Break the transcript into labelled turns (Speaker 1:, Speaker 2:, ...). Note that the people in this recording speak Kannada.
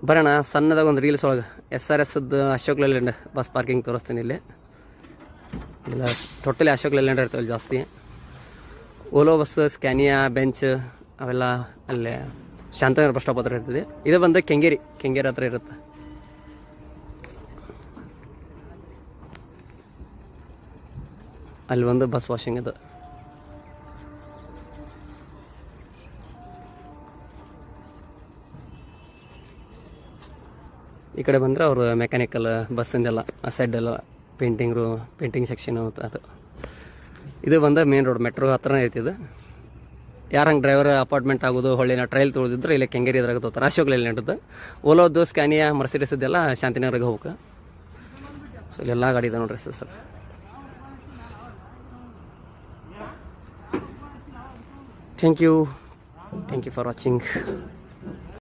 Speaker 1: ಬರೋಣ ಸಣ್ಣದಾಗ ಒಂದು ರೀಲ್ಸ್ ಒಳಗೆ SRSದ್ದು ಅಶೋಕ್ ಲೇಲ್ಯಾಂಡ್ ಬಸ್ ಪಾರ್ಕಿಂಗ್ ತೋರಿಸ್ತೀನಿ ಇಲ್ಲಿ. ಇಲ್ಲ ಟೋಟಲಿ ಅಶೋಕ್ ಲೇಲ್ಯಾಂಡ್ ಇರ್ತವೆ ಜಾಸ್ತಿ. ಓಲೋ ಬಸ್, ಸ್ಕ್ಯಾನಿಯಾ, ಬೆಂಚ್ ಅವೆಲ್ಲ ಅಲ್ಲೇ ಶಾಂತನಗರ ಬಸ್ ಸ್ಟಾಪ್ ಹತ್ರ ಇರ್ತದೆ. ಇದು ಬಂದು ಕೆಂಗೇರಿ ಹತ್ರ ಇರುತ್ತೆ. ಅಲ್ಲಿ ಒಂದು ಬಸ್ ವಾಷಿಂಗ್ ಅದು. ಈ ಕಡೆ ಬಂದರೆ ಅವರು ಮೆಕ್ಯಾನಿಕಲ್ ಬಸ್ಸಿಂದೆಲ್ಲ ಆ ಸೈಡೆಲ್ಲ ಪೇಂಟಿಂಗ್ ಸೆಕ್ಷನ್ ಅದು. ಇದು ಬಂದು ಮೇನ್ ರೋಡ್, ಮೆಟ್ರೋ ಹತ್ರನೇ ಐತಿದು. ಯಾರು ಹಂಗೆ ಡ್ರೈವರ್ ಅಪಾರ್ಟ್ಮೆಂಟ್ ಆಗೋದು, ಹೊಳ್ಳಿನ ಟ್ರೈಲ್ ತೊಳೆದಿದ್ರೆ ಇಲ್ಲಿ ಕೆಂಗೇರಿ ಇದ್ರಾಗ ತೋತಾರೆ. ಅಶೋಕ್ ಲೇಲ್ಯಾಂಡ್ದು. ಓಲೋದು, ಸ್ಕ್ಯಾನಿಯಾ, ಮರ್ಸಿಡಿಸದ್ದೆಲ್ಲ ಶಾಂತಿನಗರಿಗೆ ಹೋಗ್ಬೇಕು. ಸೊ ಇಲ್ಲೆಲ್ಲ ಗಾಡಿ ಇದೆ ನೋಡ್ರಿ sir. Thank you for watching.